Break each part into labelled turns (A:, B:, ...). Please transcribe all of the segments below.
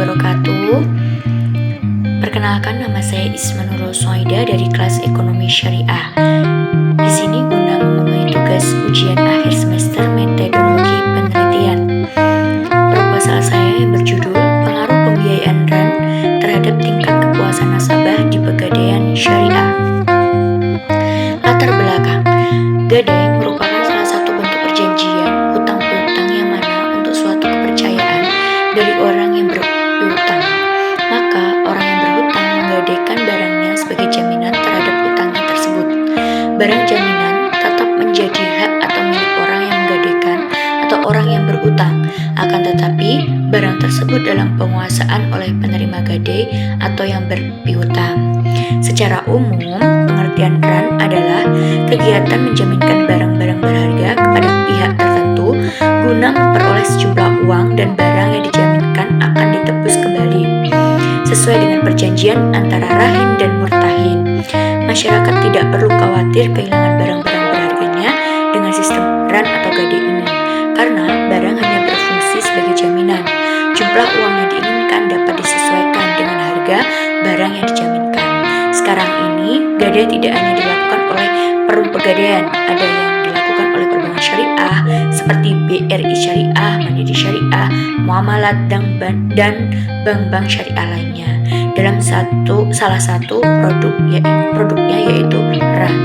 A: wabarakatuh. Perkenalkan, nama saya Isma Nurul Soaida dari kelas Ekonomi Syariah. Di sini guna memenuhi tugas ujian akhir semester metodologi penelitian. Proposal saya yang berjudul Pengaruh Pembiayaan RAN terhadap tingkat kepuasan nasabah di Pegadaian Syariah. Latar belakang, gadai merupakan salah satu bentuk perjanjian hutang piutang yang mana untuk suatu kepercayaan dari orang yang berpiutang. Maka orang yang berhutang menggadaikan barangnya sebagai jaminan terhadap hutangnya tersebut. Barang jaminan tetap menjadi hak atau milik orang yang menggadaikan atau orang yang berhutang. Akan tetapi, barang tersebut dalam penguasaan oleh penerima gadai atau yang berpiutang. Secara umum, pengertian RAN adalah kegiatan menjaminkan barang-barang berharga kepada pihak tertentu guna memperoleh sejumlah uang dan barang yang dijaminkan akan ditebus kembali sesuai dengan perjanjian antara rahin dan murtahin. Masyarakat tidak perlu khawatir kehilangan barang-barang berharganya dengan sistem RAN atau gadai ini, karena barang hanya berfungsi sebagai jaminan. Jumlah uang yang diinginkan dapat disesuaikan dengan harga barang yang dijaminkan. Sekarang ini, gadai tidak hanya dilakukan oleh perum pegadaian, ada yang dilakukan oleh perbankan syariah seperti BRI Syariah, Mandiri Syariah, Muamalat, dan bank-bank syariah lainnya. Dalam salah satu produknya yaitu RAN.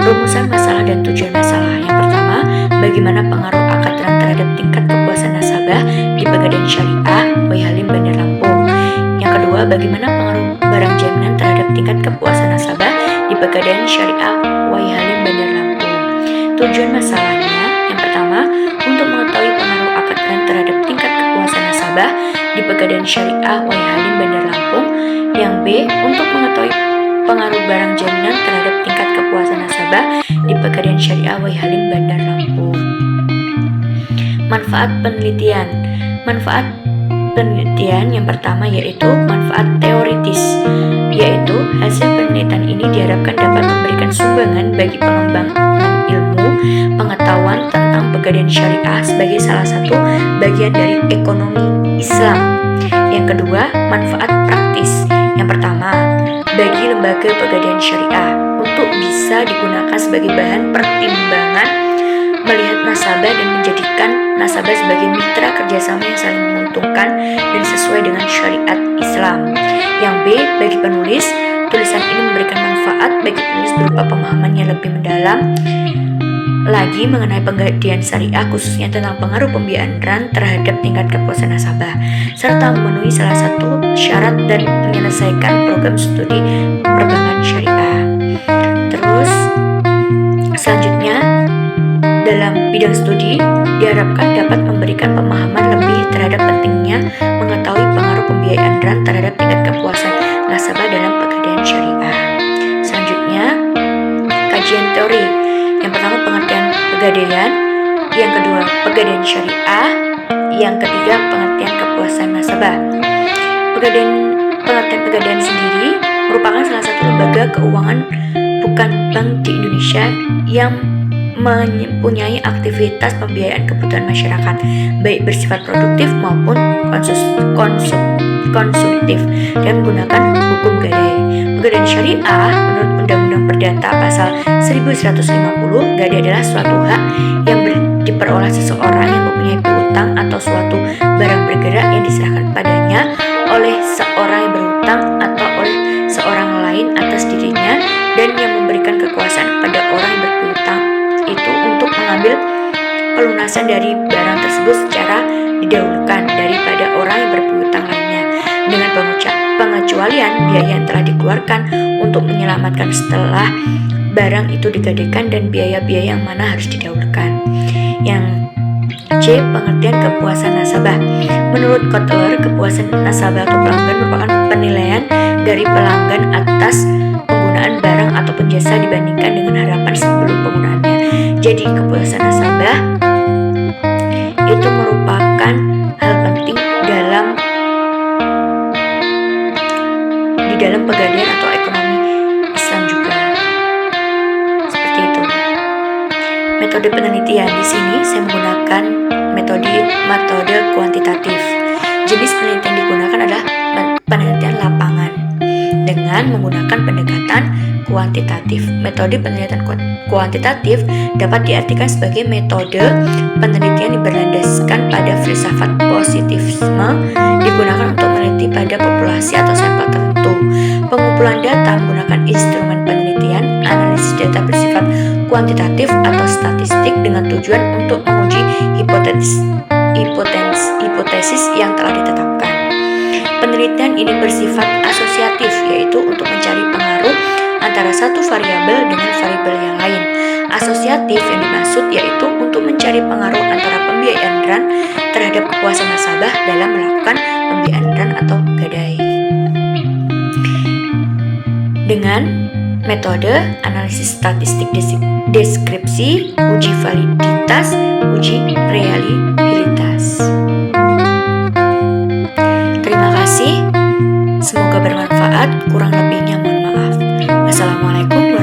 A: Rumusan masalah dan tujuan masalah. Yang pertama, bagaimana pengaruh akad RAN terhadap tingkat kepuasan nasabah di Pegadaian Syariah Wai Halim Bandar Lampung. Yang kedua, bagaimana pengaruh barang jaminan terhadap tingkat kepuasan nasabah di Pegadaian Syariah Wai Halim Bandar Lampung. Tujuan masalahnya, yang pertama, untuk mengetahui pengaruh akad RAN terhadap tingkat kepuasan nasabah di Pegadaian Syariah Wai Halim Bandar Lampung. Yang B, untuk mengetahui pengaruh barang jaminan terhadap tingkat kepuasan nasabah di Pegadaian Syariah Wai Halim Bandar Lampung. Manfaat penelitian. Manfaat penelitian yang pertama yaitu manfaat teoritis, yaitu hasil penelitian ini diharapkan dapat memberikan sumbangan bagi pengembangan ilmu pengetahuan tentang Pegadaian Syariah sebagai salah satu bagian dari ekonomi Islam. Yang kedua, manfaat praktis. Yang pertama, bagi lembaga Pegadaian Syariah untuk bisa digunakan sebagai bahan pertimbangan melihat nasabah dan menjadikan nasabah sebagai mitra kerjasama yang saling menguntungkan dan sesuai dengan syariat Islam. Yang B, bagi penulis, tulisan ini memberikan manfaat bagi penulis berupa pemahaman yang lebih mendalam lagi mengenai Pegadaian Syariah, khususnya tentang pengaruh pembiayaan RAN terhadap tingkat kepuasan nasabah, serta memenuhi salah satu syarat dan menyelesaikan program studi perbankan syariah. Terus, selanjutnya, dalam bidang studi, diharapkan dapat memberikan pemahaman lebih terhadap pentingnya mengetahui pengaruh pembiayaan RAN terhadap tingkat kepuasan nasabah dalam Pegadaian Syariah. Selanjutnya, kajian teori. Yang pertama, pengertian pegadaian. Yang kedua, Pegadaian Syariah. Yang ketiga, pengertian kepuasan nasabah. Pengertian pegadaian sendiri merupakan salah satu lembaga keuangan bukan bank di Indonesia yang mempunyai aktivitas pembiayaan kebutuhan masyarakat, baik bersifat produktif maupun konsumtif, dan menggunakan hukum gadai. Pegadaian Syariah menurut Undang-Undang Perdata Pasal 1150, gadai adalah suatu hak yang diperoleh seseorang yang mempunyai piutang atau suatu barang bergerak yang diserahkan padanya oleh seorang yang berhutang atau oleh seorang lain atas dirinya, dan yang memberikan kekuasaan kepada orang yang berpiutang itu untuk mengambil pelunasan dari barang tersebut secara didahulukan daripada orang yang berpiutang lainnya, dengan pengecualian biaya yang telah dikeluarkan untuk menyelamatkan setelah barang itu digadaikan dan biaya-biaya yang mana harus didahulukan. Yang C, pengertian kepuasan nasabah. Menurut Kotler, kepuasan nasabah atau pelanggan merupakan penilaian dari pelanggan atas penggunaan barang ataupun jasa dibandingkan dengan harapan sebelum penggunaannya. Jadi kepuasan nasabah itu merupakan hal penting di dalam pegadaian atau ekonomi Islam juga. Seperti itu. Metode penelitian di sini saya menggunakan metode kuantitatif. Jenis penelitian digunakan adalah penelitian lapangan dengan menggunakan pendekatan kuantitatif. Metode penelitian kuantitatif dapat diartikan sebagai metode penelitian yang berlandaskan pada filsafat positivisme, digunakan untuk meneliti pada populasi atau sampel tertentu. Pengumpulan data menggunakan instrumen penelitian, analisis data bersifat kuantitatif atau statistik dengan tujuan untuk menguji hipotesis yang telah ditetapkan. Penelitian ini bersifat asosiatif, yaitu untuk mencari pengaruh antara satu variabel dengan variabel yang lain. Asosiatif yang dimaksud yaitu untuk mencari pengaruh antara pembiayaan run terhadap kepuasan nasabah dalam melakukan pembiayaan run atau gadai. Dengan metode analisis statistik deskripsi, uji validitas, uji reliabilitas. Terima kasih. Semoga bermanfaat. Kurang lebihnya mohon maaf. Wassalamualaikum warahmatullahi wabarakatuh.